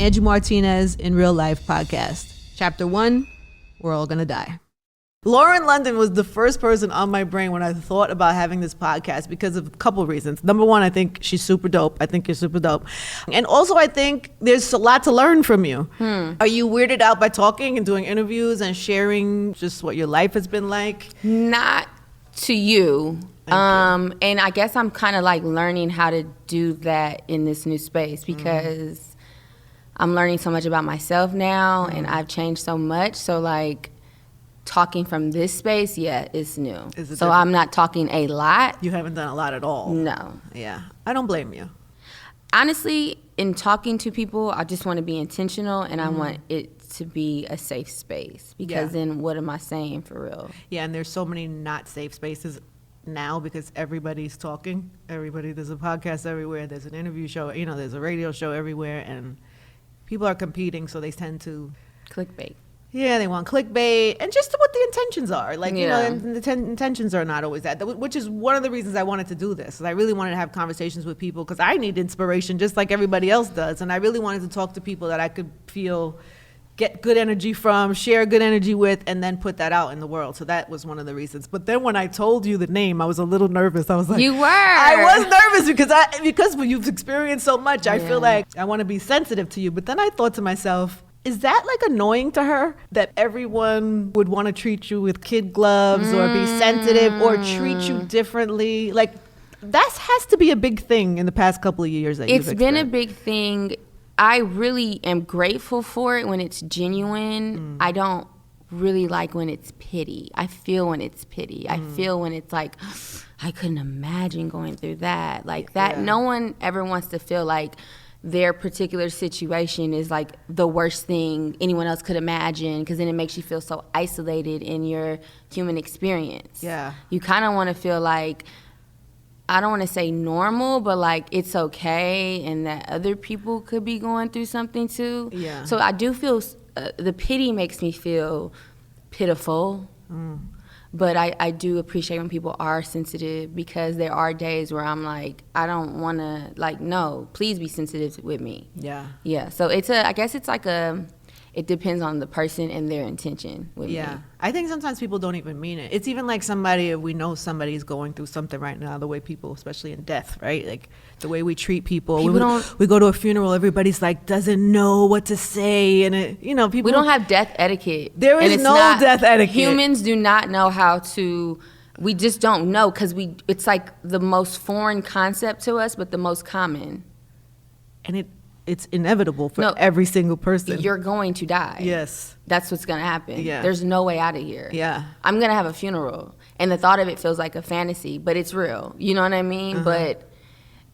Angie Martinez in Real Life podcast. Chapter 1, We're All Gonna Die. Lauren London was the first person on my brain when I thought about having this podcast because of a couple of reasons. Number one, I think she's super dope. I think you're super dope. And also, I think there's a lot to learn from you. Are you weirded out by talking and doing interviews and sharing just what your life has been like? Not to you. And I guess I'm kind of like learning how to do that in this new space because I'm learning so much about myself now and I've changed so much. So like, talking from this space, it's new. So I'm not talking a lot. You haven't done a lot at all. No. Yeah, I don't blame you. Honestly, in talking to people, I just want to be intentional and I want it to be a safe space because then what am I saying for real? Yeah, and there's so many not safe spaces now because everybody's talking. There's a podcast everywhere, there's an interview show, there's a radio show everywhere, and people are competing, so they tend to clickbait. Yeah, they want clickbait and just what the intentions are. Like, and the intentions are not always that, which is one of the reasons I wanted to do this. I really wanted to have conversations with people because I need inspiration just like everybody else does. And I really wanted to talk to people that I could get good energy from, share good energy with, and then put that out in the world. So that was one of the reasons. But then when I told you the name, I was a little nervous. I was like, you were. I was nervous because you've experienced so much. I feel like I want to be sensitive to you. But then I thought to myself, is that like annoying to her that everyone would want to treat you with kid gloves or be sensitive or treat you differently? Like that has to be a big thing in the past couple of years that it's been a big thing. I really am grateful for it when it's genuine. I don't really like when it's pity. I feel when it's pity. I feel when it's like, I couldn't imagine going through that. Like that, no one ever wants to feel like their particular situation is like the worst thing anyone else could imagine because then it makes you feel so isolated in your human experience. Yeah. You kind of want to feel like, I don't want to say normal, but like it's okay and that other people could be going through something too. Yeah. So I do feel, the pity makes me feel pitiful. But I do appreciate when people are sensitive because there are days where I'm like, I don't want to, like, no, please be sensitive with me. Yeah. Yeah. So I guess it's like it depends on the person and their intention with me. Yeah. I think sometimes people don't even mean it. It's even like if we know somebody's going through something right now, the way people, especially in death, right? Like the way we treat people. We go to a funeral, everybody's like, doesn't know what to say. And people. We don't have death etiquette. There is no death etiquette. Humans do not know how to, we just don't know because it's like the most foreign concept to us, but the most common. And it's inevitable for every single person. You're going to die. Yes. That's what's going to happen. Yeah. There's no way out of here. Yeah. I'm going to have a funeral. And the thought of it feels like a fantasy, but it's real. You know what I mean? But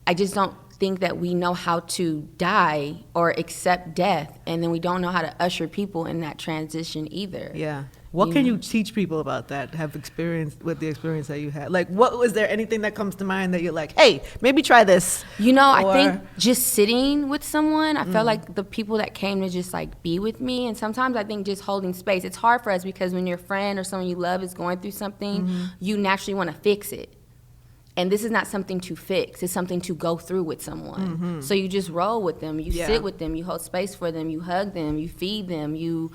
I just don't think that we know how to die or accept death. And then we don't know how to usher people in that transition either. Yeah. What can you teach people about that, have experience with the experience that you had? Like, was there anything that comes to mind that you're like, hey, maybe try this? I think just sitting with someone, I felt like the people that came to just like be with me, and sometimes I think just holding space. It's hard for us because when your friend or someone you love is going through something, you naturally want to fix it. And this is not something to fix. It's something to go through with someone. So you just roll with them. You sit with them. You hold space for them. You hug them. You feed them. You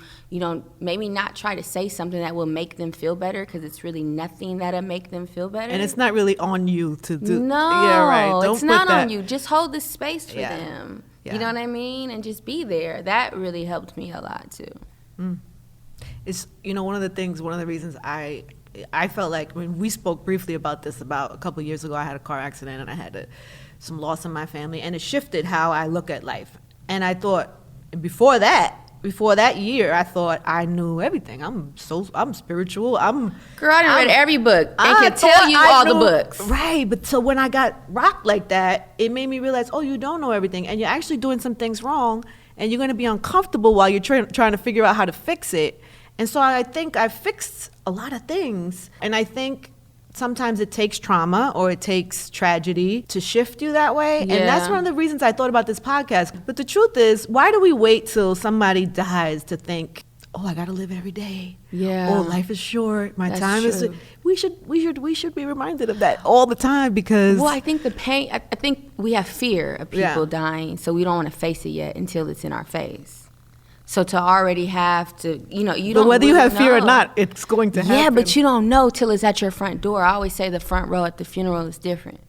maybe not try to say something that will make them feel better because it's really nothing that'll make them feel better. And it's not really on you to do. No, yeah, right. Don't it's not on you. Just hold the space for them. Yeah. You know what I mean? And just be there. That really helped me a lot too. It's one of the reasons I felt like when we spoke briefly about this about a couple of years ago, I had a car accident and I had some loss in my family, and it shifted how I look at life. And I thought before that year, I thought I knew everything. I'm spiritual. Girl, I done read every book and can tell you all the books. Right, but so when I got rocked like that, it made me realize, you don't know everything, and you're actually doing some things wrong, and you're going to be uncomfortable while you're trying to figure out how to fix it. And so I think I fixed a lot of things. And I think sometimes it takes trauma or it takes tragedy to shift you that way. Yeah. And that's one of the reasons I thought about this podcast. But the truth is, why do we wait till somebody dies to think, oh, I got to live every day. Yeah. Oh, life is short. My That's time is. true. We should be reminded of that all the time because. Well, I think the pain. I think we have fear of people dying, so we don't want to face it yet until it's in our face. So to already have to, you know, you don't. But whether really you have fear or know. not, it's going to happen. Yeah, but you don't know till it's at your front door. I always say the front row at the funeral is different.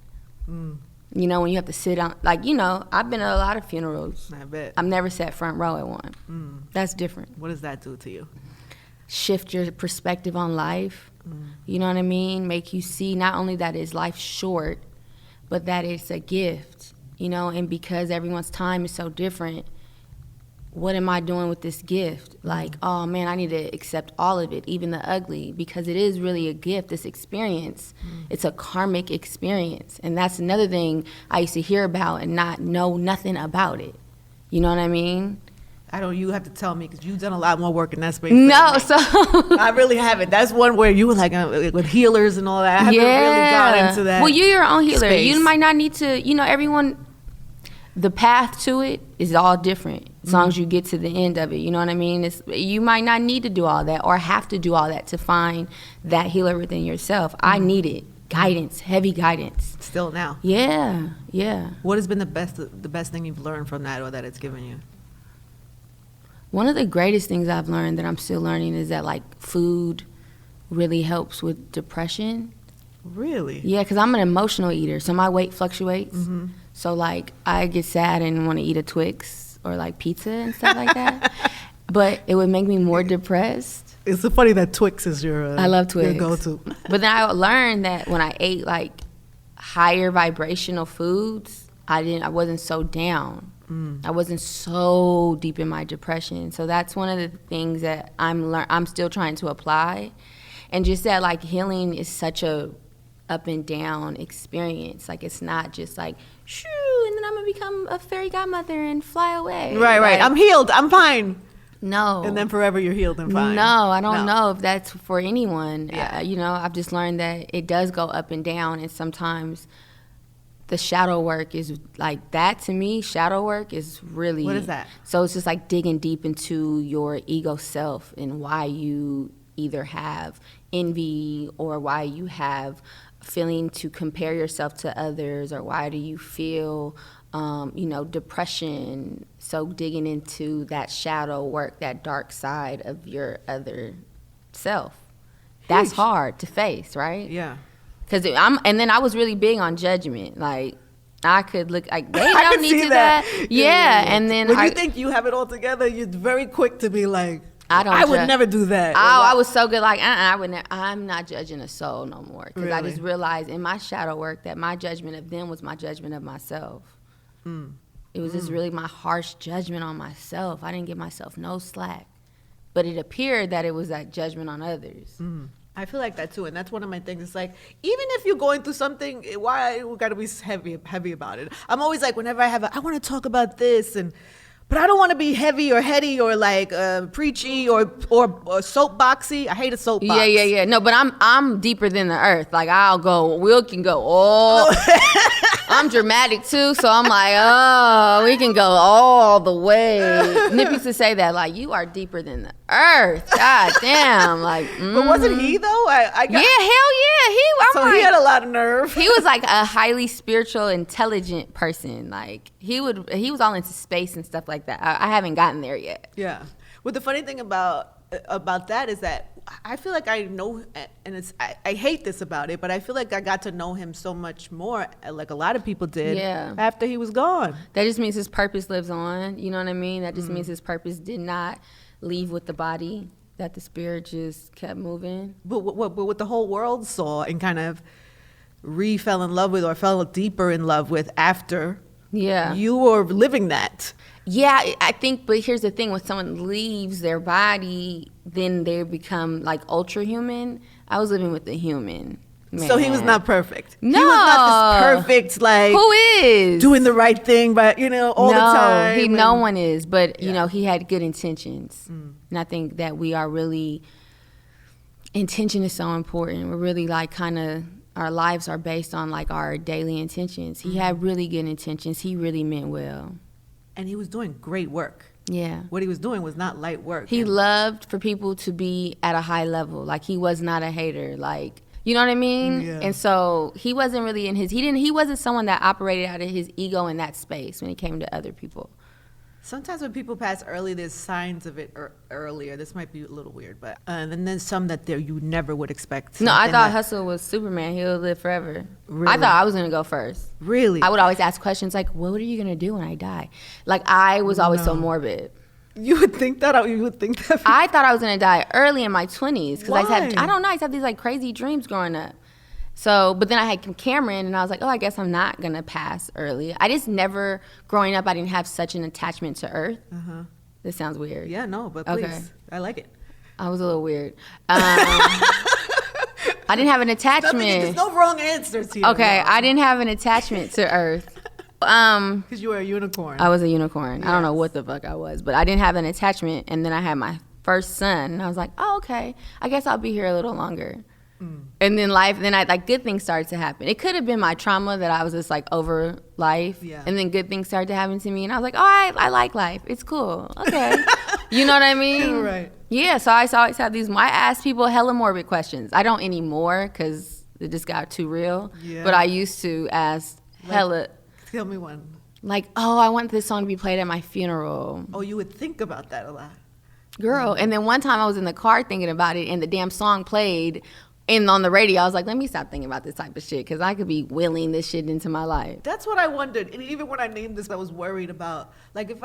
You know, when you have to sit on, like, you know, I've been at a lot of funerals. I bet. I've never sat front row at one. That's different. What does that do to you? Shift your perspective on life. You know what I mean? Make you see not only that is life short, but that it's a gift, you know, and because everyone's time is so different, what am I doing with this gift? Like, oh man, I need to accept all of it, even the ugly, because it is really a gift, this experience. It's a karmic experience. And that's another thing I used to hear about and not know nothing about it. You know what I mean? You have to tell me because you've done a lot more work in that space. No, so. I really haven't. That's one where you were like with healers and all that. I haven't really got into that. Well, you're your own healer. Space. You might not need to, you know, everyone, the path to it is all different as long as you get to the end of it. You know what I mean? You might not need to do all that or have to do all that to find that healer within yourself. I needed guidance, heavy guidance. Still now. Yeah, yeah. What has been the best thing you've learned from that or that it's given you? One of the greatest things I've learned that I'm still learning is that, like, food really helps with depression. Really? Yeah, because I'm an emotional eater, so my weight fluctuates. So, like, I get sad and want to eat a Twix or, like, pizza and stuff like that. But it would make me more depressed. It's so funny that Twix is your I love Twix. your go-to. But then I learned that when I ate, like, higher vibrational foods, I wasn't so down. I wasn't so deep in my depression. So that's one of the things that I'm still trying to apply. And just that, like, healing is such a up and down experience. Like, it's not just like, shoo, and then I'm gonna become a fairy godmother and fly away. Right. Like, I'm healed. I'm fine. No. And then forever you're healed and fine. No, I don't know if that's for anyone. Yeah. You know, I've just learned that it does go up and down, and sometimes the shadow work is like that. To me, shadow work is really. What is that? So it's just like digging deep into your ego self and why you either have envy or why you have feeling to compare yourself to others, or why do you feel depression. So digging into that shadow work, that dark side of your other self, that's hard to face, right? Yeah. And then I was really big on judgment. Like, I could look like they don't need to that. Yeah. And then when you think you have it all together, you're very quick to be like, I would never do that. I was so good, like, I'm not judging a soul no more. Because I just realized in my shadow work that my judgment of them was my judgment of myself. It was just really my harsh judgment on myself. I didn't give myself no slack. But it appeared that it was that judgment on others. I feel like that too, and that's one of my things. It's like, even if you're going through something, why we gotta be heavy about it? I'm always like, whenever I want to talk about this, but I don't want to be heavy or heady or like preachy or soapboxy. I hate a soapbox. Yeah. No, but I'm deeper than the earth. Like, we can go all. I'm dramatic too, so I'm like, we can go all the way. Nip used to say that, like, you are deeper than the earth. God damn, like. But wasn't he though? Yeah, hell yeah. He had a lot of nerve. He was like a highly spiritual, intelligent person. Like, he was all into space and stuff like that. I haven't gotten there yet. Yeah. Well, the funny thing about that is that I feel like I know, and I hate this about it, but I feel like I got to know him so much more, like a lot of people did, after he was gone. That just means his purpose lives on. You know what I mean? That just means his purpose did not leave with the body, that the spirit just kept moving. But what the whole world saw and kind of fell in love with or fell deeper in love with after you were living that. Yeah, I think, but here's the thing, when someone leaves their body, then they become like ultra human. I was living with the human. Man. So he was not perfect. No. He was not this perfect, like, who is doing the right thing, but all the time. No one is, but he had good intentions. And I think that we are really, intention is so important. We're really like kind of, our lives are based on like our daily intentions. He had really good intentions. He really meant well. And he was doing great work. Yeah. What he was doing was not light work. He loved for people to be at a high level. Like, he was not a hater. Like, you know what I mean? Yeah. And so he wasn't really he wasn't someone that operated out of his ego in that space when it came to other people. Sometimes when people pass early, there's signs of it earlier. This might be a little weird, but and then there's some that you never would expect. No, I thought Hussle was Superman. He'll live forever. Really? I thought I was going to go first. Really? I would always ask questions like, what are you going to do when I die? Like, I was always so morbid. You would think that? You would think that? I thought I was going to die early in my 20s. Because Why? I don't know, I used to have these like crazy dreams growing up. So, but then I had Cameron, and I was like, oh, I guess I'm not going to pass early. I just never, growing up, I didn't have such an attachment to Earth. Uh-huh. This sounds weird. Yeah, no, but please. Okay. I like it. I was a little weird. I didn't have an attachment. There's no wrong answers here. Okay, I didn't have an attachment to Earth. Because you were a unicorn. I was a unicorn. Yes. I don't know what the fuck I was, but I didn't have an attachment. And then I had my first son, and I was like, oh, okay, I guess I'll be here a little longer. And then good things started to happen. It could have been my trauma that I was just like over life. Yeah. And then good things started to happen to me. And I was like, oh, I like life. It's cool. Okay. You know what I mean? Right. Yeah. So I always have these, I ask people hella morbid questions. I don't anymore because it just got too real. Yeah. But I used to ask hella. Tell me one. Like, oh, I want this song to be played at my funeral. Oh, you would think about that a lot. Girl. And then one time I was in the car thinking about it, and the damn song played. And on the radio, I was like, let me stop thinking about this type of shit, because I could be willing this shit into my life. That's what I wondered. And even when I named this, I was worried about, like, if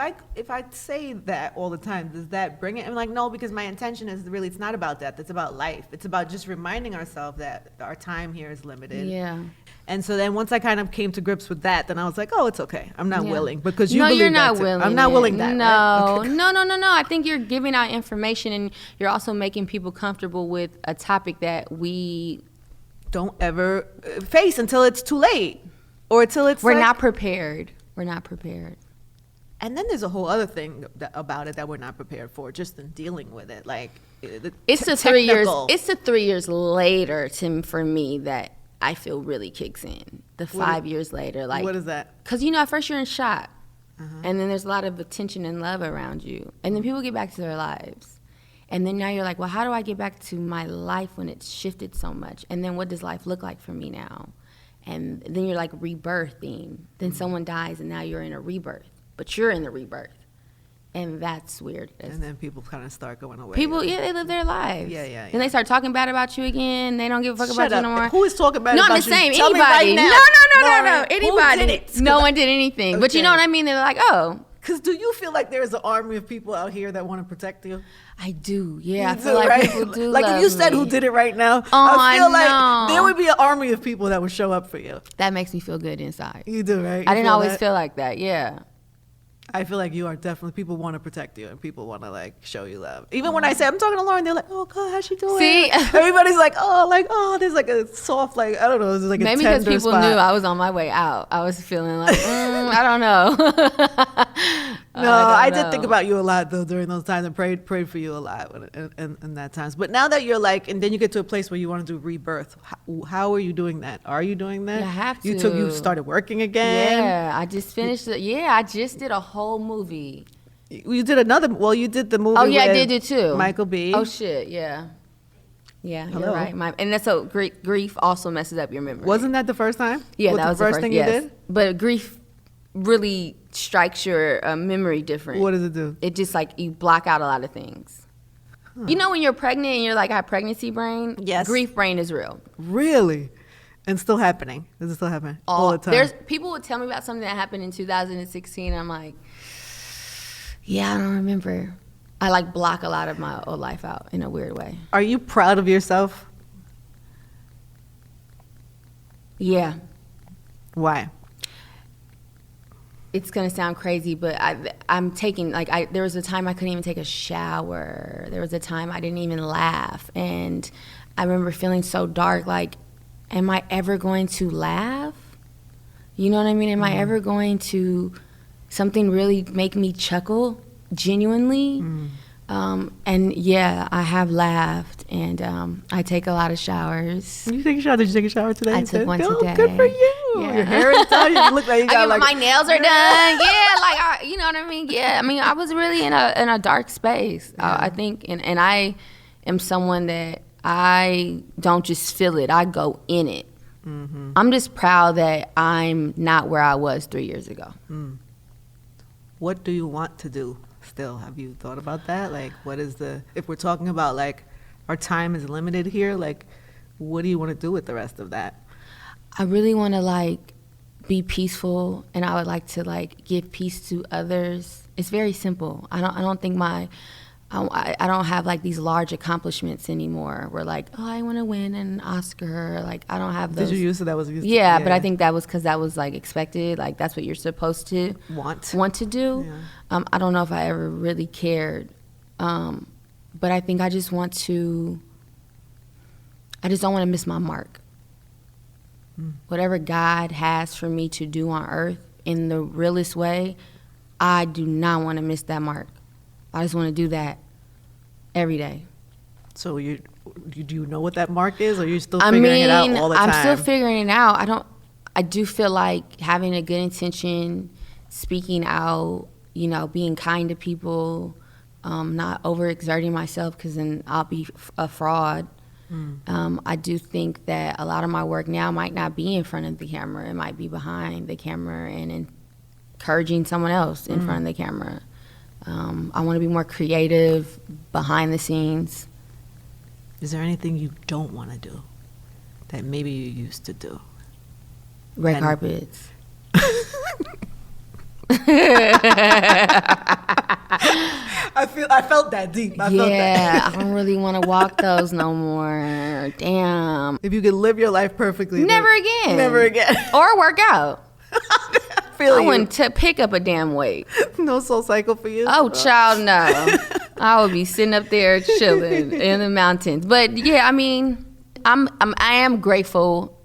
I say that all the time, does that bring it? I'm like, no, because my intention is really, it's not about that. It's about life. It's about just reminding ourselves that our time here is limited. Yeah. And so then once I kind of came to grips with that, then I was like, oh, it's okay. I'm not willing. Because you no, believe you're not that too. willing. I'm not willing that. No, right? Okay. no. I think you're giving out information, and you're also making people comfortable with a topic that we don't ever face until it's too late, or until it's we're not prepared. We're not prepared. And then there's a whole other thing about it that we're not prepared for, just in dealing with it. Like it's the 3 years. It's the 3 years later for me that I feel really kicks in. The 5 years later, like what is that? Because at first you're in shock, and then there's a lot of attention and love around you, and then people get back to their lives. And then now you're like, well, how do I get back to my life when it's shifted so much? And then what does life look like for me now? And then you're like rebirthing. Then someone dies, and now you're in a rebirth. But you're in the rebirth. And that's weird. And then people kind of start going away. People, they live their lives. Yeah. And they start talking bad about you again. They don't give a fuck about you no more. Who is talking bad about you? No, I'm the same. Tell Anybody. me right now. No. Anybody. Who did it? No one did anything. Okay. But you know what I mean? They're like, oh. Because do you feel like there's an army of people out here that want to protect you? I do, yeah. You I feel like right? people do like love if you said me. who did it right now, Oh, I feel like know. there would be an army of people that would show up for you. That makes me feel good inside. You do, right? I didn't always feel like that, yeah. I feel like you are definitely, people want to protect you and people want to like show you love. Even when I say I'm talking to Lauren, they're like, oh God, how's she doing? See? Everybody's like, there's like a soft, like, I don't know, there's like a maybe tender because people spot. knew I was on my way out. I was feeling like, I don't know. No, I did think about you a lot though during those times, and prayed for you a lot in that times. But now that you're like, and then you get to a place where you want to do rebirth. How are you doing that? Are you doing that? I have to. You started working again. Yeah, I just finished. I just did a whole movie. You did another. Well, you did the movie. Oh yeah, I with did it too. Michael B. Oh shit, yeah. Yeah, Hello. you're right. And that's so grief also messes up your memory. Wasn't that the first time? Yeah, that was the first thing you did. But grief really strikes your memory different. What does it do? It just like you block out a lot of things. You know when you're pregnant and you're like, I have pregnancy brain? Yes. Grief brain is real. Really? And still happening? Is it still happening all the time? There's people would tell me about something that happened in 2016. And I'm like, yeah, I don't remember. I like block a lot of my old life out in a weird way. Are you proud of yourself? Yeah. Why? It's gonna sound crazy, but I'm taking there was a time I couldn't even take a shower. There was a time I didn't even laugh, and I remember feeling so dark. Like, am I ever going to laugh? You know what I mean? Am I ever going to something really make me chuckle genuinely? And yeah, I have laughed, and I take a lot of showers. You take a shower? Did you take a shower today? I took one today. Good for you. Yeah. Your hair is done. You look like you got my nails are done. Yeah, like you know what I mean. Yeah, I mean, I was really in a dark space. Yeah. I think, and I am someone that I don't just feel it. I go in it. Mm-hmm. I'm just proud that I'm not where I was 3 years ago. What do you want to do still? Have you thought about that? Like, what is if we're talking about like our time is limited here, like what do you want to do with the rest of that? I really want to like be peaceful, and I would like to like give peace to others. It's very simple. I don't think I don't have like these large accomplishments anymore. Where like, oh, I want to win an Oscar. Like, I don't have those. Did you use it? That was used. Yeah, but I think that was because that was like expected. Like, that's what you're supposed to want to do. Yeah. I don't know if I ever really cared, but I think I just want to. I just don't want to miss my mark. Whatever God has for me to do on earth in the realest way, I do not want to miss that mark. I just want to do that every day. So do you know what that mark is, or are you still figuring it out all the time? I'm still figuring it out. I do feel like having a good intention, speaking out, you know, being kind to people, not overexerting myself because then I'll be a fraud. I do think that a lot of my work now might not be in front of the camera. It might be behind the camera and encouraging someone else in front of the camera. I want to be more creative behind the scenes. Is there anything you don't want to do that maybe you used to do? Red carpets. I felt that deep. I felt that. I don't really want to walk those no more. Damn. If you could live your life perfectly. Never again. Never again. Or work out. I wouldn't pick up a damn weight. No Soul Cycle for you? Oh, child, no. I would be sitting up there chilling in the mountains. But yeah, I mean, I am grateful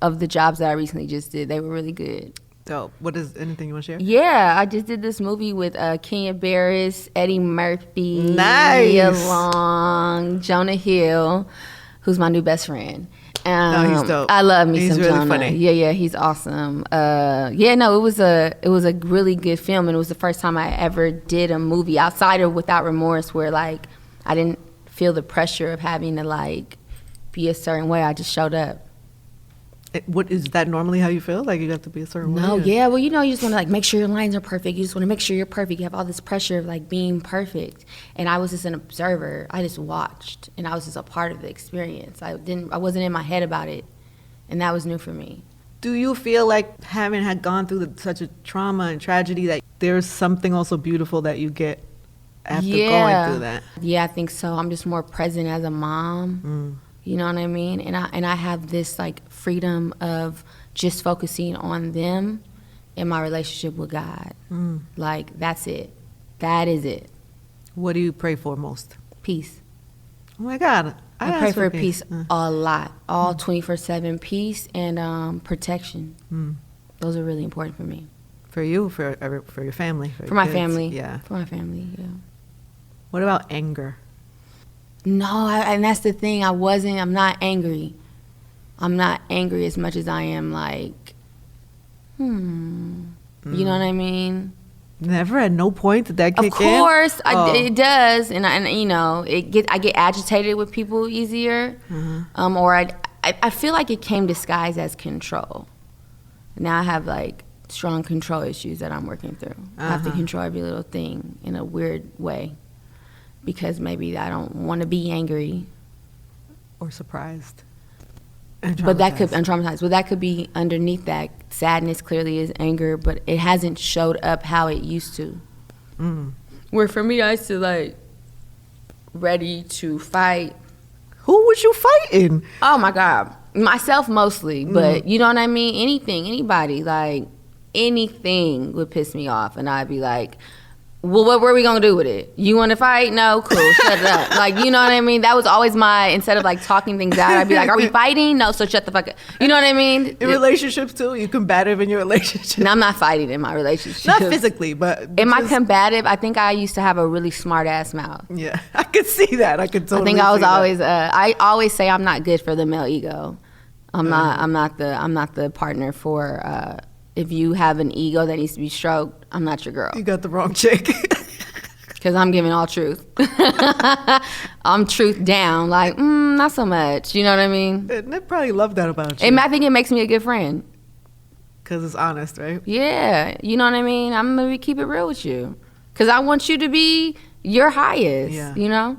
of the jobs that I recently just did. They were really good. Dope. What is anything you want to share? Yeah, I just did this movie with Kenya Barris, Eddie Murphy, nice. Nia Long, Jonah Hill, who's my new best friend. He's dope. I love me he's some really Jonah. Funny. Yeah, he's awesome. It was a really good film, and it was the first time I ever did a movie outside of Without Remorse, where like I didn't feel the pressure of having to like be a certain way. I just showed up. What is that normally how you feel? Like you have to be a certain way? No, yeah. Well, you know, you just want to like make sure your lines are perfect. You just want to make sure you're perfect. You have all this pressure of like being perfect. And I was just an observer. I just watched, and I was just a part of the experience. I wasn't in my head about it, and that was new for me. Do you feel like having had gone through such a trauma and tragedy that there's something also beautiful that you get after going through that? Yeah, I think so. I'm just more present as a mom. You know what I mean? And I have this like freedom of just focusing on them and my relationship with God. Like that's it. That is it. What do you pray for most? Peace. Oh my God. I pray for peace a lot. All 24/7 peace and protection. Those are really important for me. For you, for your family? For my family. Yeah. For my family, yeah. What about anger? No, and that's the thing. I'm not angry. I'm not angry as much as I am like, You know what I mean? Never, at no point did that kick in? Of course, it does. And you know, I get agitated with people easier. Or I feel like it came disguised as control. Now I have like strong control issues that I'm working through. I have to control every little thing in a weird way. Because maybe I don't want to be angry. Or surprised. But that could, I'm traumatized. But that could be underneath that. Sadness clearly is anger, but it hasn't showed up how it used to. Where for me, I used to like, ready to fight. Who was you fighting? Oh my God. Myself mostly, but you know what I mean? Anything, anybody, like anything would piss me off. And I'd be like, well, what were we gonna do with it? You want to fight? No, cool, shut it up. Like, you know what I mean? That was always instead of like talking things out, I'd be like, are we fighting? No, so shut the fuck up. You know what I mean? In relationships too, you combative in your relationship. No, I'm not fighting in my relationship. Not physically, but am I combative? I think I used to have a really smart ass mouth. Yeah, I could see that. I could totally. I think I was always. I always say I'm not good for the male ego. I'm not the partner for. If you have an ego that needs to be stroked, I'm not your girl. You got the wrong chick. Because I'm giving all truth. I'm truth down. Like, not so much. You know what I mean? They probably love that about you. And I think it makes me a good friend. Because it's honest, right? Yeah. You know what I mean? I'm going to keep it real with you. Because I want you to be your highest, you know?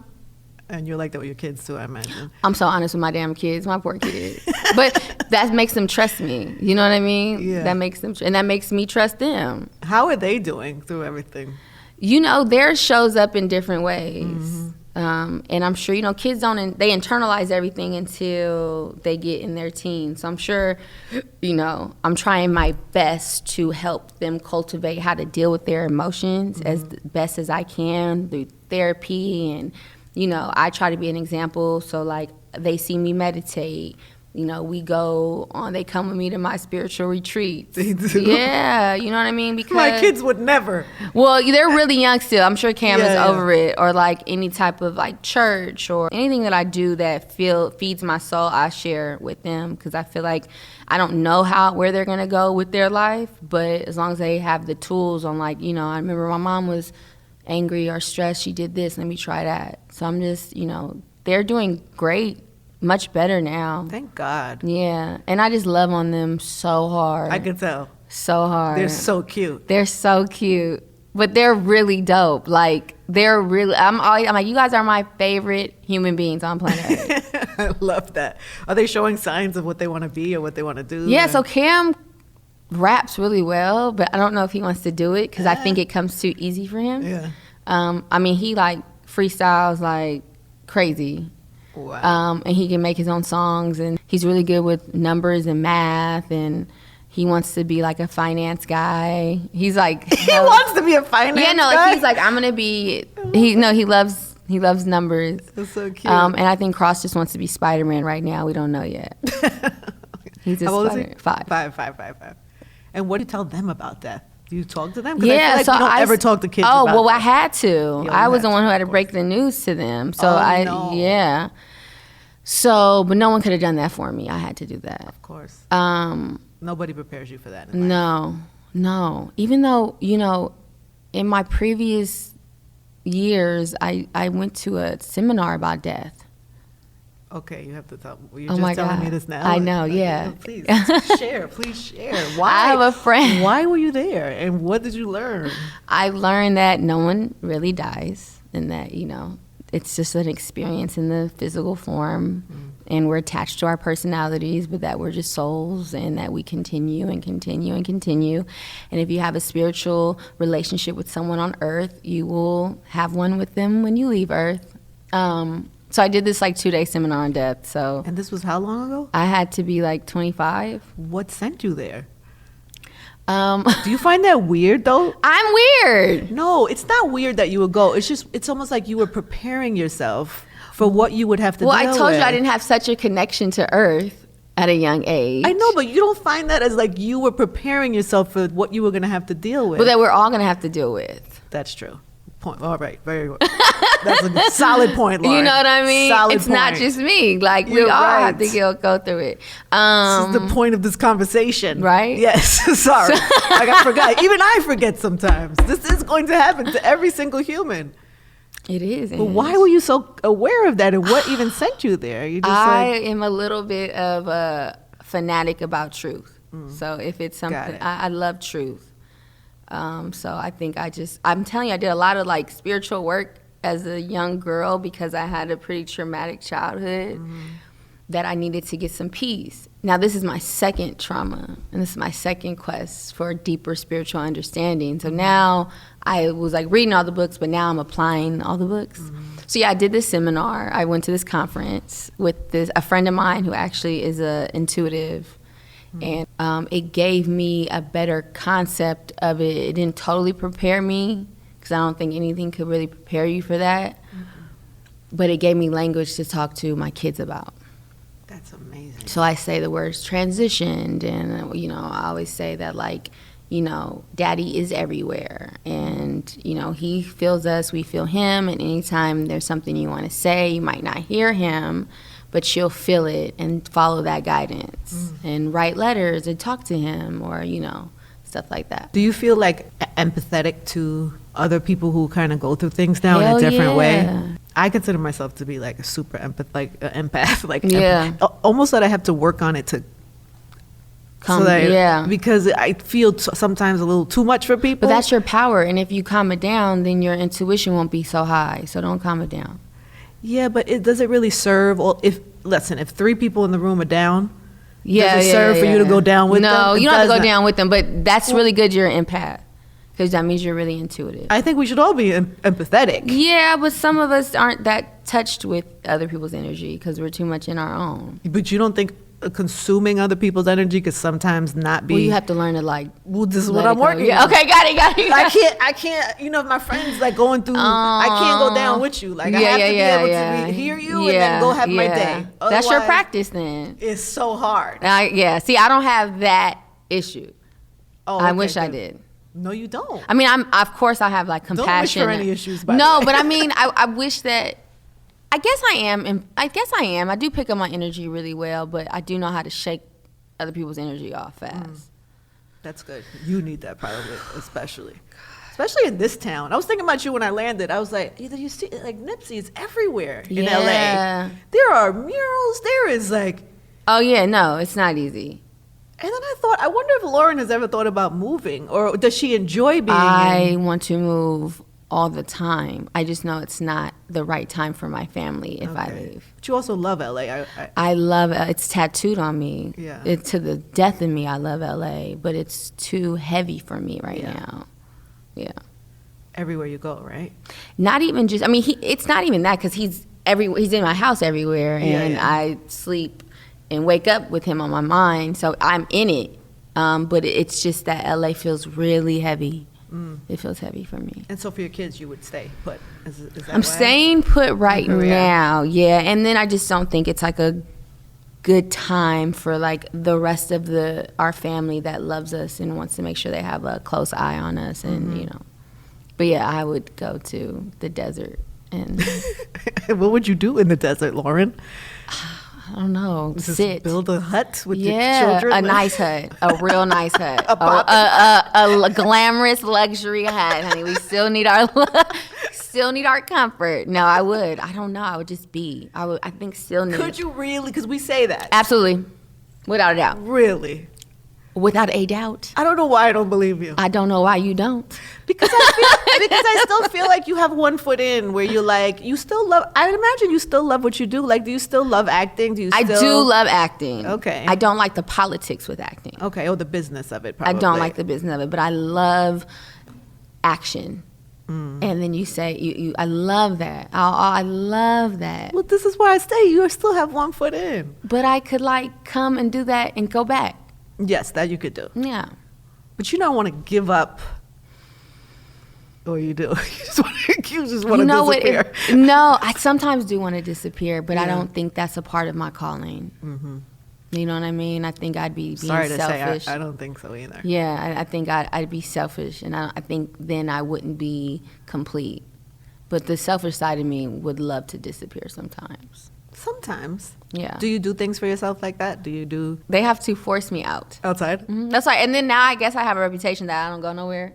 And you're like that with your kids too, I imagine. I'm so honest with my damn kids, my poor kids. But that makes them trust me. You know what I mean? Yeah. That makes them, and that makes me trust them. How are they doing through everything? You know, theirs shows up in different ways. Mm-hmm. And I'm sure, you know, kids they internalize everything until they get in their teens. So I'm sure, you know, I'm trying my best to help them cultivate how to deal with their emotions as best as I can through therapy. And, you know, I try to be an example. So, like, they see me meditate. You know, they come with me to my spiritual retreats. They do? Yeah, you know what I mean? Because my kids would never. Well, they're really young still. I'm sure Cam is over it. Or like any type of like church or anything that I do that feeds my soul, I share with them. Because I feel like I don't know where they're going to go with their life. But as long as they have the tools on, like, you know, I remember my mom was angry or stressed. She did this. Let me try that. So I'm just, you know, they're doing great. Much better now. Thank God. Yeah. And I just love on them so hard. I can tell. So hard. They're so cute. They're so cute. But they're really dope. Like, they're really, I'm like, you guys are my favorite human beings on planet Earth. I love that. Are they showing signs of what they want to be or what they want to do? Yeah, so Cam raps really well, but I don't know if he wants to do it because I think it comes too easy for him. Yeah. I mean, he like freestyles like crazy. Wow. And he can make his own songs, and he's really good with numbers and math, and he wants to be like a finance guy. He's like he wants to be a finance guy? Yeah, no, like he's like, I'm gonna be he loves numbers. That's so cute. And I think Cross just wants to be Spider-Man right now. We don't know yet. He's just How old is he? 5. 5. And what do you tell them about death? Do you talk to them? 'Cause Yeah, I feel like so you don't ever talk to kids about well, that. I had to. I was the one who had to of break the news to them. So no. yeah. So, but no one could have done that for me. I had to do that. Of course. Nobody prepares you for that. No. Even though, you know, in my previous years, I went to a seminar about death. Okay, you have to tell. You're Oh just my telling God. me this now. I know, yeah. Please share. Why? I have a friend. Why were you there, and what did you learn? I learned that no one really dies, and that, you know, it's just an experience in the physical form, and we're attached to our personalities, but that we're just souls, and that we continue and continue and continue. And if you have a spiritual relationship with someone on earth, you will have one with them when you leave earth. So I did this like 2-day seminar on death. So And this was how long ago? I had to be like 25. What sent you there? Do you find that weird though? I'm weird. No, it's not weird that you would go. It's almost like you were preparing yourself for what you would have to Well, deal with. I told you I didn't have such a connection to earth at a young age. I know, but you don't find that as like you were preparing yourself for what you were going to have to deal with. But that we're all going to have to deal with. That's true. Point. All right, very good. That's a solid point, Lauren. You know what I mean? Solid it's not point. just me. Like, we You're all right. have to go through it. This is the point of this conversation. Right? Yes. Sorry. Like I forgot. Even I forget sometimes. This is going to happen to every single human. It is. But why were you so aware of that, and what even sent you there? You just I am a little bit of a fanatic about truth. So if it's something, I love truth. So I think I'm telling you, I did a lot of like spiritual work as a young girl because I had a pretty traumatic childhood that I needed to get some peace. Now this is my second trauma, and this is my second quest for a deeper spiritual understanding. So now I was like reading all the books, but now I'm applying all the books. So yeah, I did this seminar. I went to this conference with a friend of mine who actually is a intuitive. And it gave me a better concept of it. It didn't totally prepare me because I don't think anything could really prepare you for that. But it gave me language to talk to my kids about. That's amazing. So I say the words transitioned, and, you know, I always say that, like, you know, daddy is everywhere, and, you know, he feels us, we feel him, and anytime there's something you want to say, you might not hear him, but you'll feel it and follow that guidance and write letters and talk to him, or, you know, stuff like that. Do you feel like empathetic to other people who kind of go through things now in Hell a different way? yeah. I consider myself to be like a super empath, like Yeah. almost that I have to work on it to Yeah. because I feel sometimes a little too much for people. But that's your power, and if you calm it down, then your intuition won't be so high, so don't calm it down. Yeah, but does it really serve? Or if 3 people in the room are down, Yeah, does it serve for you to go down with them? No, It you don't have to go doesn't. down with them, but that's really good you're an empath, because that means you're really intuitive. I think we should all be empathetic. Yeah, but some of us aren't that touched with other people's energy because we're too much in our own. But you don't think consuming other people's energy could sometimes not be? Well, you have to learn to, like, Well, this is let what I'm it go. working Yeah, on. okay, got it. I can't, you know, if my friend's like going through, I can't go down with you. Like, I have to be able to hear you and then go have my day. That's your Otherwise, practice then. It's so hard. See, I don't have that issue. Oh, I okay, wish I good. did. No, you don't. I mean, of course I have, like, compassion. Don't wish for any issues, by the No, way. but I mean, I wish that, I guess I am. I do pick up my energy really well, but I do know how to shake other people's energy off fast. That's good. You need that probably, especially in this town. I was thinking about you when I landed. I was like, either you see, like, Nipsey is everywhere in Yeah. LA. There are murals. There is like, Oh yeah, no, it's not easy. and then I thought, I wonder if Lauren has ever thought about moving, or does she enjoy being? I want to move all the time. I just know it's not the right time for my family if I leave. But you also love LA. I love it. It's tattooed on me. Yeah. To the death of me, I love LA, but it's too heavy for me right Yeah. now. Yeah. Everywhere you go, right? Not even just, I mean, it's not even that, because he's in my house everywhere, and Yeah. I sleep and wake up with him on my mind, so I'm in it. But it's just that LA feels really heavy. It feels heavy for me. And so for your kids, you would stay put. Is that I'm why? staying put right Okay, yeah. now, yeah. And then I just don't think it's like a good time for, like, the rest of our family that loves us and wants to make sure they have a close eye on us, and you know. But yeah, I would go to the desert, and What would you do in the desert, Lauren? I don't know, Just sit. build a hut with your Yeah, children? a nice hut, a real nice hut, A a glamorous luxury hut, honey. We still need our comfort. No, I would. I don't know. I would just be. I think still need. Could you really? Because we say that. Absolutely, without a doubt. Really? Without a doubt. I don't know why I don't believe you. I don't know why you don't. Because I still feel like you have one foot in where you're like, you still love, I imagine you still love what you do. Like, do you still love acting? I do love acting. Okay. I don't like the politics with acting. Okay, the business of it, probably. I don't like the business of it, but I love action. And then you say, I love that. I love that. Well, this is why I say you still have one foot in. But I could, like, come and do that and go back. Yes, that you could do. Yeah. But you don't want to give up. Or you do. You just want to disappear. No, I sometimes do want to disappear, but I Yeah. don't think that's a part of my calling. You know what I mean? I think I'd be being Sorry to selfish. say, I don't think so either. Yeah, I think I'd be selfish, and I think then I wouldn't be complete. But the selfish side of me would love to disappear sometimes. Sometimes. Yeah. Do you do things for yourself like that? Do you do They have to force me out. outside? That's right. And then now I guess I have a reputation that I don't go nowhere.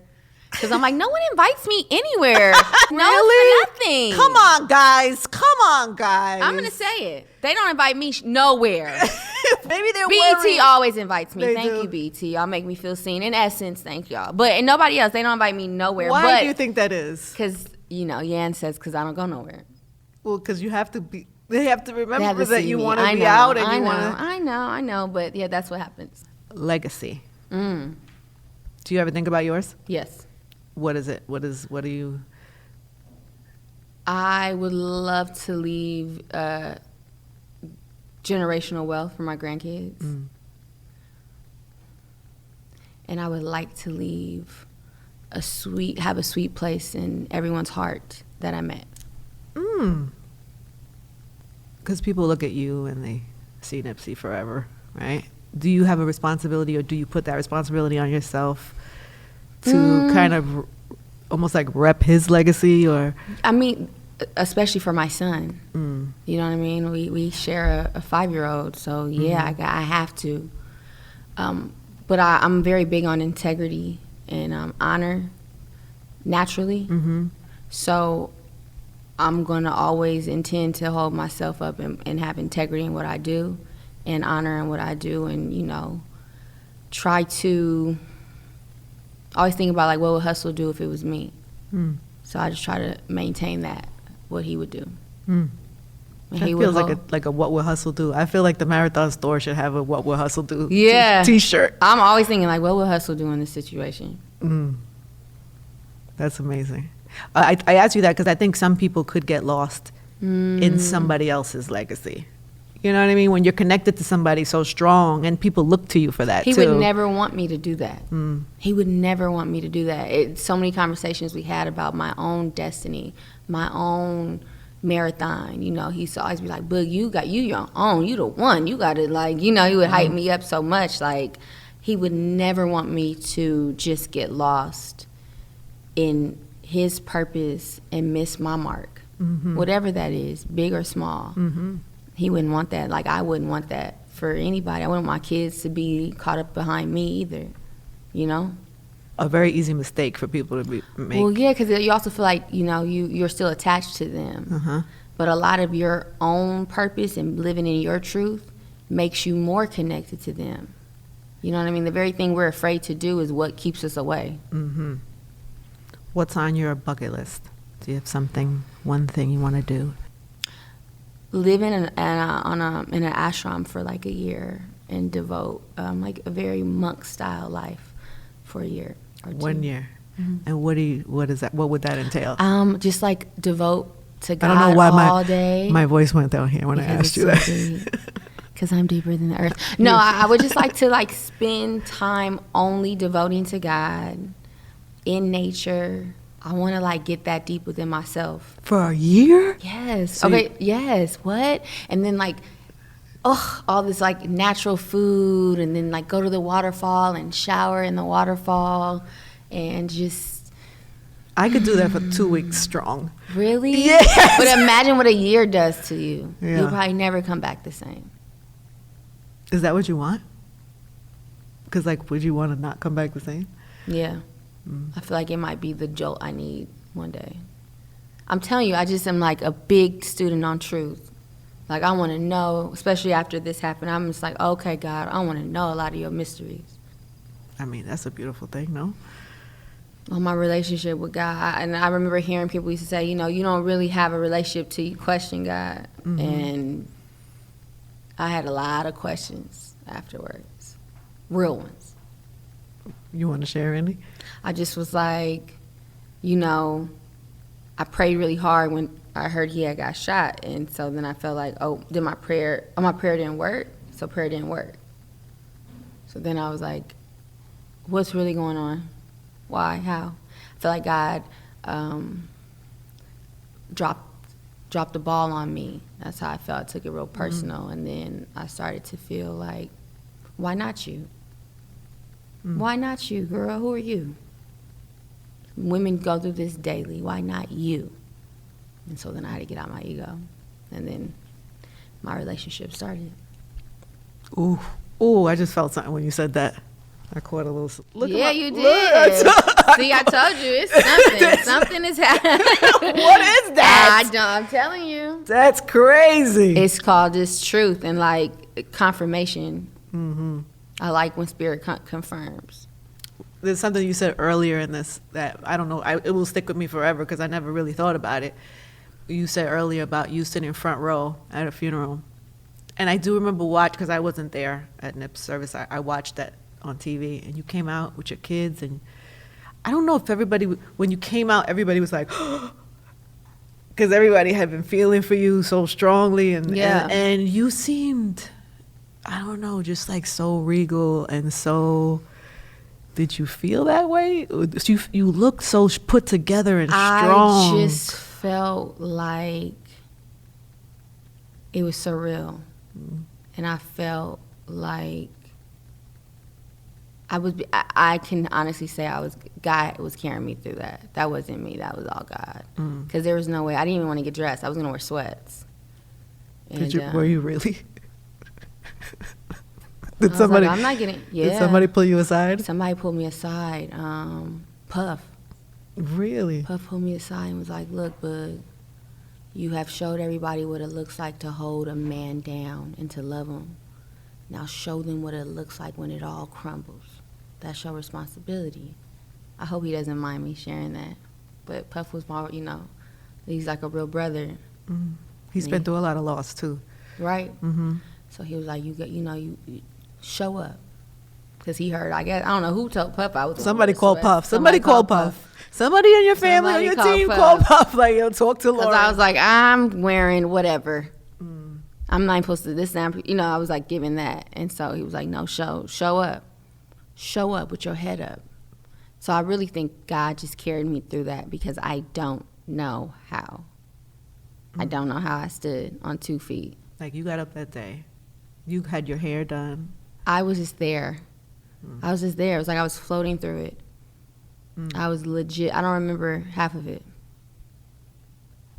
Because I'm like, no one invites me anywhere. No, Really? for nothing. Come on, guys. Come on, guys. I'm going to say it. They don't invite me nowhere. Maybe they're BET worried. always invites me. They Thank do. you, BET. Y'all make me feel seen. In essence, thank y'all. But and nobody else, they don't invite me nowhere. Why do you think that is? Because, Yan says, because I don't go nowhere. Well, because you have to be. They have to They remember have to that see you me. want to I be know, out and you know, want to. I know. But yeah, that's what happens. Legacy. Mm. Do you ever think about yours? Yes. What is it? What do you? I would love to leave generational wealth for my grandkids. And I would like to leave have a sweet place in everyone's heart that I met. Because people look at you and they see Nipsey forever, right? Do you have a responsibility, or do you put that responsibility on yourself to kind of almost like rep his legacy? Or I mean, especially for my son. You know what I mean? We share a 5-year-old, so yeah, I have to. But I'm very big on integrity and honor naturally. So I'm going to always intend to hold myself up and have integrity in what I do and honor in what I do, and, you know, try to always think about, like, what would Hussle do if it was me? So I just try to maintain that, what he would do. That feels like a what would Hussle do. I feel like the Marathon store should have a what would Hussle do t-shirt. I'm always thinking, like, what would Hussle do in this situation? That's amazing. I asked you that because I think some people could get lost in somebody else's legacy. You know what I mean? When you're connected to somebody so strong and people look to you for that, He too. would never want me to do that. He would never want me to do that. So many conversations we had about my own destiny, my own marathon. You know, he used to always be like, Boog, you your own. You the one. You got to, like, you know, he would hype me up so much. Like, he would never want me to just get lost in his purpose and miss my mark. Whatever that is, big or small. He wouldn't want that. Like, I wouldn't want that for anybody. I wouldn't want my kids to be caught up behind me either, you know? A very easy mistake for people to make. Well, yeah, because you also feel like, you know, you're still attached to them. But a lot of your own purpose and living in your truth makes you more connected to them. You know what I mean? The very thing we're afraid to do is what keeps us away. What's on your bucket list? Do you have one thing you want to do? Live in an ashram for like a year and devote like a very monk style life for a year or 2. 1 year. And what is that? What would that entail? Just like devote to God I don't know why all day. my voice went down here when I asked you that. Because I'm deeper than the earth. No, I would just like to like spend time only devoting to God in nature. I want to like get that deep within myself. For a year? Yes. Okay. Yes. What? And then like, all this like natural food, and then like go to the waterfall and shower in the waterfall, and just. I could do that for 2 weeks strong. Really? Yes. But imagine what a year does to you. Yeah. You'll probably never come back the same. Is that what you want? Because like, would you want to not come back the same? Yeah. I feel like it might be the jolt I need one day. I'm telling you, I just am like a big student on truth. Like, I want to know, especially after this happened, I'm just like, okay, God, I want to know a lot of your mysteries. I mean, that's a beautiful thing, no? On my relationship with God. And I remember hearing people used to say, you know, you don't really have a relationship till you question God. And I had a lot of questions afterwards, real ones. You want to share any? I just was like, you know, I prayed really hard when I heard he had got shot, and so then I felt like, my prayer didn't work, so prayer didn't work. So then I was like, what's really going on? Why? How? I feel like God dropped the ball on me. That's how I felt. I took it real personal, and then I started to feel like, why not you? Why not you, girl? Who are you? Women go through this daily. Why not you? And so then I had to get out my ego. And then my relationship started. Ooh, I just felt something when you said that. I caught a little... You did. See, I told you, it's something. Something is happening. What is that? I'm telling you. That's crazy. It's called this truth and, like, confirmation. I like when spirit confirms. There's something you said earlier in this that I don't know, it will stick with me forever because I never really thought about it. You said earlier about you sitting front row at a funeral. And I do remember because I wasn't there at Nip's service. I watched that on TV, and you came out with your kids, and I don't know if when you came out, everybody was like, because everybody had been feeling for you so strongly, and you seemed, I don't know, just like so regal and so did you feel that way? You look so put together and strong. I just felt like it was surreal. And I felt like I can honestly say God was carrying me through that. That wasn't me. That was all God. Because there was no way. I didn't even want to get dressed. I was going to wear sweats. And, were you really? Did somebody? I'm not getting. Yeah. Did somebody pull you aside? Somebody pulled me aside. Puff. Really? Puff pulled me aside and was like, "Look, bud, you have showed everybody what it looks like to hold a man down and to love him. Now show them what it looks like when it all crumbles. That's your responsibility." I hope he doesn't mind me sharing that. But Puff was my, he's like a real brother. He's been through a lot of loss too. Right. So he was like, you show up. Because he heard, I don't know who told Puff I was. Somebody called Puff. Somebody called Puff. Somebody in your family or your team called Puff. Like, yo, talk to Lauren. Because I was like, I'm wearing whatever. I'm not supposed to this. I was like giving that. And so he was like, no, show up. Show up with your head up. So I really think God just carried me through that because I don't know how. I don't know how I stood on 2 feet. Like, you got up that day. You had your hair done. I was just there. I was just there. It was like I was floating through it. I was legit. I don't remember half of it.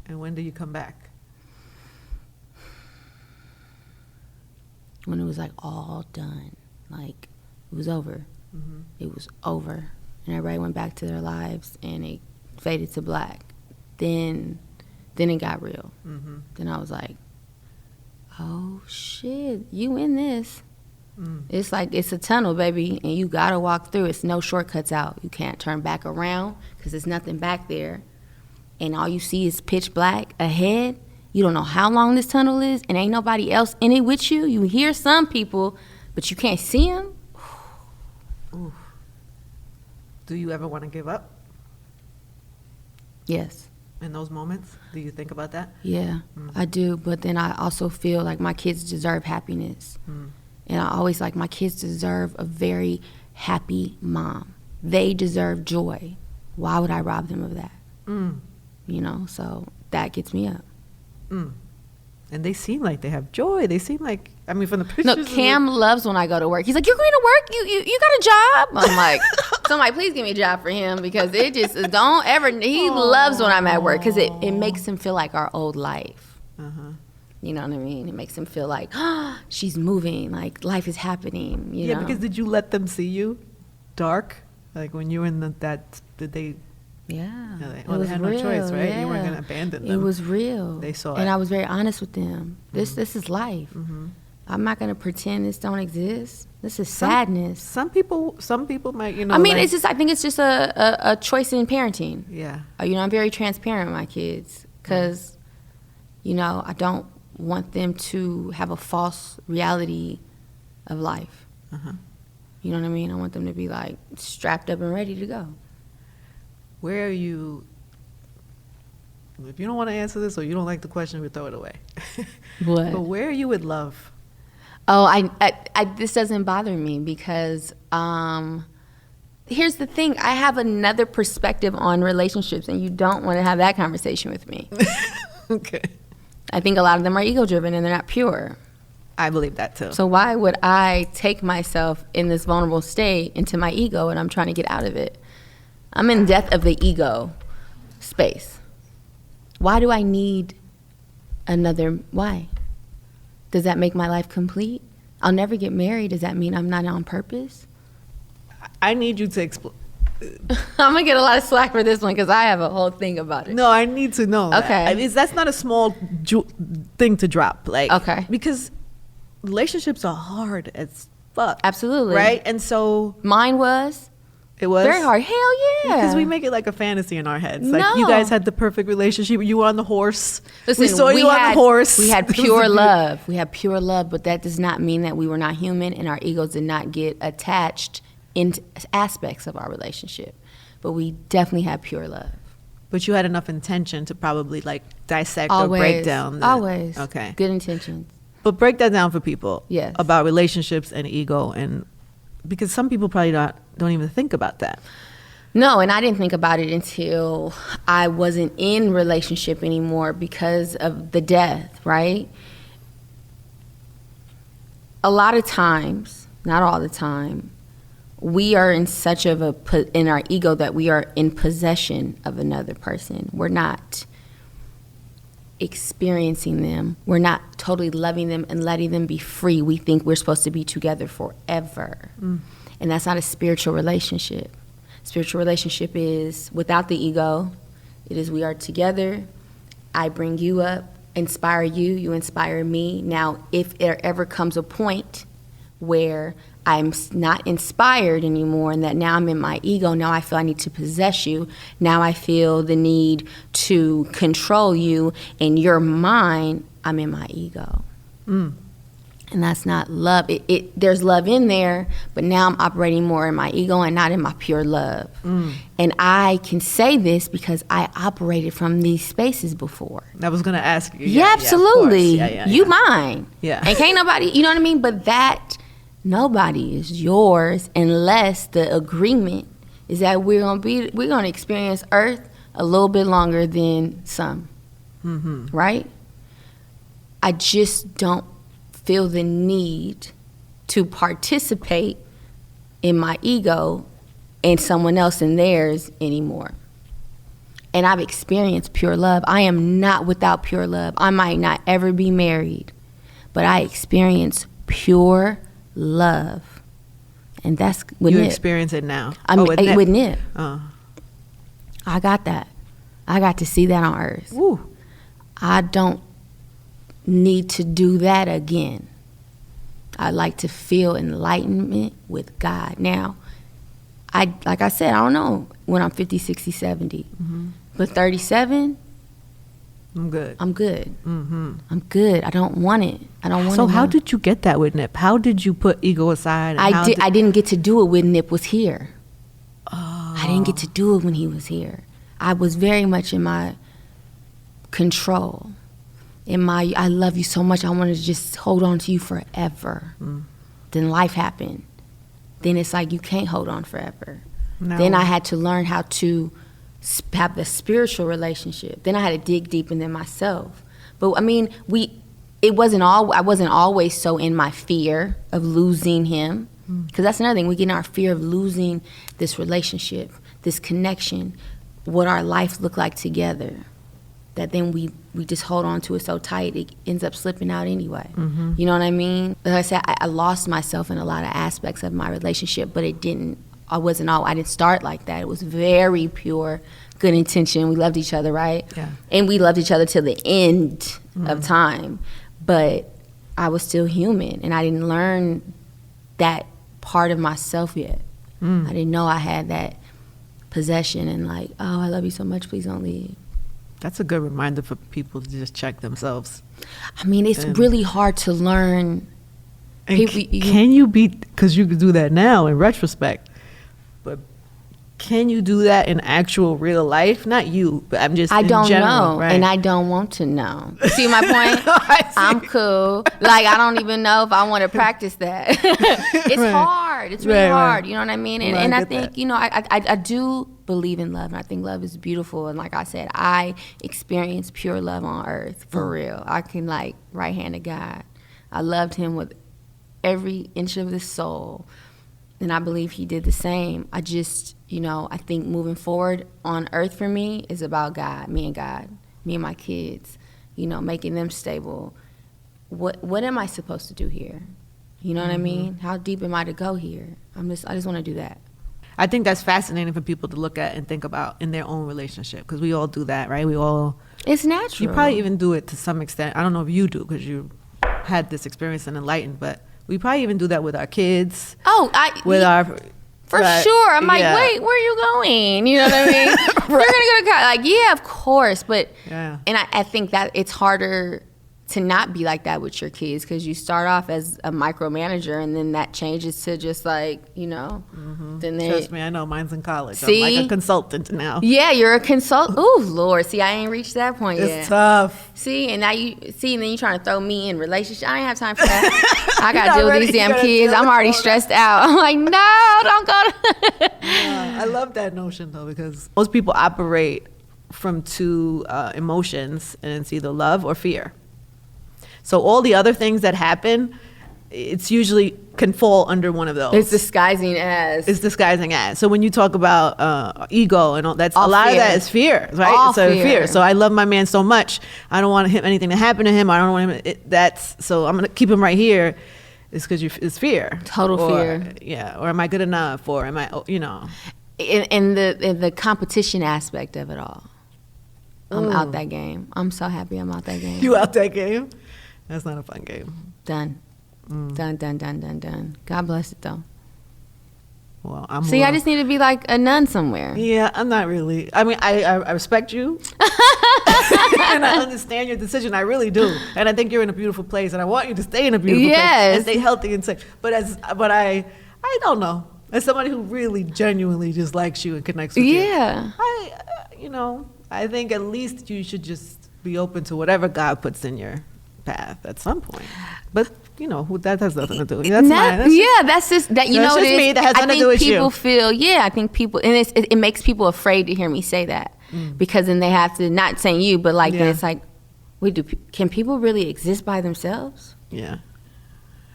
And when did you come back? When it was like all done. Like, it was over. It was over. And everybody went back to their lives and it faded to black. Then it got real. Then I was like, oh shit, you in this. It's like, it's a tunnel, baby, and you gotta walk through. It's no shortcuts out. You can't turn back around because there's nothing back there. And all you see is pitch black ahead. You don't know how long this tunnel is and ain't nobody else in it with you. You hear some people, but you can't see them. Oof. Do you ever want to give up? Yes. In those moments? Do you think about that? Yeah, I do. But then I also feel like my kids deserve happiness. And I always like, my kids deserve a very happy mom. They deserve joy. Why would I rob them of that? So that gets me up. And they seem like they have joy. They seem like, from the pictures. No, Cam loves when I go to work. He's like, you're going to work? You got a job? I'm like, somebody please give me a job for him because it just don't ever, he loves when I'm at work because it makes him feel like our old life. You know what I mean? It makes him feel like, she's moving, like life is happening, you know? Because did you let them see you dark? Like when you were in did they? Yeah. They had no choice, right? Yeah. You weren't going to abandon them. It was real. They saw it. And I was very honest with them. This is life. I'm not going to pretend this don't exist. This is sadness. Some people might, it's just, I think it's just a choice in parenting. Yeah. I'm very transparent with my kids because, I don't want them to have a false reality of life. You know what I mean? I want them to be like strapped up and ready to go. Where are you? If you don't want to answer this or you don't like the question, we throw it away. What? But where are you with love? Oh, I this doesn't bother me because here's the thing. I have another perspective on relationships, and you don't want to have that conversation with me. Okay. I think a lot of them are ego-driven and they're not pure. I believe that too. So why would I take myself in this vulnerable state into my ego and I'm trying to get out of it? I'm in death of the ego space. Why do I need why? Does that make my life complete? I'll never get married. Does that mean I'm not on purpose? I need you to explain. I'm going to get a lot of slack for this one because I have a whole thing about it. No, I need to know. Okay. That's not a small thing to drop. Okay. Because relationships are hard as fuck. Absolutely. Right? And so. Mine was. It was? Very hard. Hell yeah. Because we make it like a fantasy in our heads. No. Like, you guys had the perfect relationship. You were on the horse. Listen, we saw you on the horse. We had pure love. We had pure love, but that does not mean that we were not human and our egos did not get attached in aspects of our relationship. But we definitely had pure love. But you had enough intention to probably dissect always, or break down. Always. Okay. Good intentions. But break that down for people. Yes. About relationships and ego, and because some people probably don't even think about that. No, and I didn't think about it until I wasn't in relationship anymore because of the death, right? A lot of times, not all the time, we are in such of in our ego that we are in possession of another person. We're not experiencing them. We're not totally loving them and letting them be free. We think we're supposed to be together forever. And that's not a spiritual relationship. Spiritual relationship is without the ego. It is we are together. I bring you up, inspire you, you inspire me. Now, if there ever comes a point where I'm not inspired anymore and that now I'm in my ego, now I feel I need to possess you, now I feel the need to control you and you're mine, I'm in my ego. And that's not love. There's love in there, but now I'm operating more in my ego and not in my pure love. And I can say this because I operated from these spaces before. I was going to ask you. Yeah, absolutely. You mine. Yeah. And can't nobody, you know what I mean? But that, nobody is yours unless the agreement is that we're going to experience Earth a little bit longer than some. Right? I just don't feel the need to participate in my ego and someone else in theirs anymore. And I've experienced pure love. I am not without pure love. I might not ever be married, but I experience pure love. And that's with You Nip. experience it now. With Nip. Oh. I got that. I got to see that on Earth. Woo. I don't need to do that again. I like to feel enlightenment with God. Now, like I said, I don't know when I'm 50, 60, 70. But 37, I'm good. I'm good. I'm good. I don't want it. I don't want it. So how did you get that with Nip? How did you put ego aside? And I didn't get to do it when Nip was here. Oh. I didn't get to do it when he was here. I was very much in my control. I love you so much, I want to just hold on to you forever. Then life happened. Then it's like you can't hold on forever. No. Then I had to learn how to have the spiritual relationship. Then I had to dig deep into myself. But I mean, I wasn't always so in my fear of losing him. Because that's another thing, we get in our fear of losing this relationship, this connection, what our life looked like together. That then we just hold on to it so tight, it ends up slipping out anyway. You know what I mean? Like I said, I lost myself in a lot of aspects of my relationship, but I didn't start like that. It was very pure, good intention. We loved each other, right? Yeah. And we loved each other till the end of time. But I was still human, and I didn't learn that part of myself yet. I didn't know I had that possession and like, oh, I love you so much, please don't leave. That's a good reminder for people to just check themselves. I mean, it's really hard to learn. And can you because you could do that now in retrospect, but can you do that in actual real life? Not you, but I'm just I don't general, know, right? and I don't want to know. See my point? I'm cool. Like, I don't even know if I want to practice that. It's hard. It's really hard. You know what I mean? And I think, I do believe in love, and I think love is beautiful. And like I said, I experience pure love on Earth, for real. I can, like, right hand of God. I loved him with every inch of his soul. And I believe he did the same. I just, I think moving forward on Earth for me is about God, me and my kids, making them stable. What am I supposed to do here? You know what I mean? How deep am I to go here? I just want to do that. I think that's fascinating for people to look at and think about in their own relationship, because we all do that, right? It's natural. You probably even do it to some extent. I don't know if you do, because you had this experience and enlightened, but we probably even do that with our kids. For sure. I'm like, wait, where are you going? You know what I mean? You're gonna go to college. Like, yeah, of course. But and I think that it's harder to not be like that with your kids, because you start off as a micromanager and then that changes to just like, you know, then they, Trust me, I know mine's in college. See? I'm like a consultant now. Yeah, you're a consultant. Ooh, Lord. See, I ain't reached that point yet. It's tough. See, and now and then you trying to throw me in relationship. I ain't have time for that. I got to deal with ready. these You damn gotta kids. deal I'm with already all stressed out. I'm like, no, don't go to. I love that notion though, because most people operate from two emotions, and it's either love or fear. So all the other things that happen, it's usually can fall under one of those. It's disguising as. It's disguising as. So when you talk about ego and all, that's All a lot fear. of that is fear, right? All so fear. So I love my man so much, I don't want anything to happen to him. I don't want him. So I'm gonna keep him right here. It's because it's fear. Total fear. Yeah. Or am I good enough? Or am I? In the competition aspect of it all. I'm out that game. I'm so happy I'm out that game. You out that game? That's not a fun game. Done. Done. God bless it though. Well, I just need to be like a nun somewhere. Yeah, I'm not really. I mean, I respect you, and I understand your decision. I really do, and I think you're in a beautiful place, and I want you to stay in a beautiful place and stay healthy and safe. But I don't know. As somebody who really genuinely just likes you and connects with you, I think at least you should just be open to whatever God puts in your path at some point. But that has nothing to do with you. That's mine. That's just that. That's just me. That has nothing to do with you. People feel. Yeah, I think people, and it makes people afraid to hear me say that, because then they have to, not saying you, but like then it's like, can people really exist by themselves? Yeah.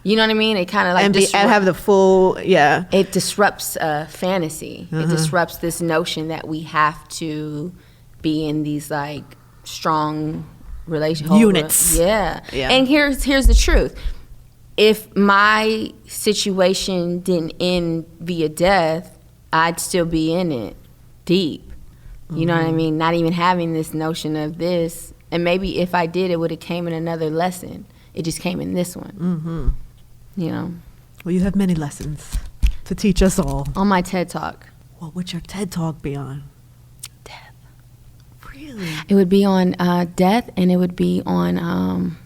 You know what I mean? It kind of like and have the full. Yeah. It disrupts fantasy. It disrupts this notion that we have to be in these like strong relationship units. Yeah. And here's the truth. If my situation didn't end via death, I'd still be in it deep. You know what I mean? Not even having this notion of this. And maybe if I did, it would have came in another lesson. It just came in this one. You know. Well, you have many lessons to teach us all. On my TED Talk. Well, what's your TED Talk be on? Death. Really? It would be on death, and it would be on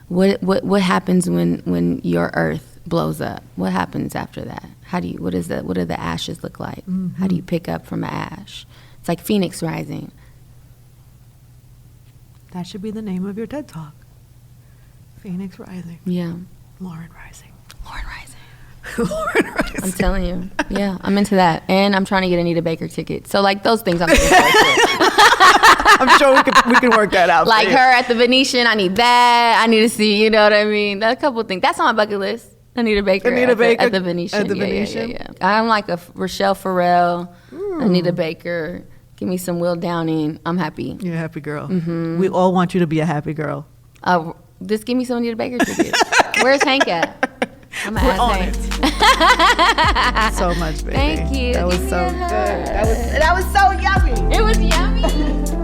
what happens when your earth blows up. What happens after that? What do the ashes look like? How do you pick up from an ash? It's like Phoenix rising. That should be the name of your TED Talk. Phoenix rising. Yeah. Lauren rising. Lauren rising. Lauren rising. I'm telling you. Yeah, I'm into that. And I'm trying to get Anita Baker tickets. So like those things I'm looking forward to. I'm sure we can work that out. Like her at the Venetian, I need that. I need to see, you know what I mean? A couple of things. That's on my bucket list. Anita Baker at the Venetian. At the Venetian? Yeah. I'm like a Rochelle Farrell, Anita Baker. Give me some Will Downing. I'm happy. You're a happy girl. We all want you to be a happy girl. Just give me some Anita Baker tickets. Where's Hank at? I'm We're gonna on ask Hank. So much, baby. Thank you. That was Give me so a good. hug. That was so yummy. It was yummy.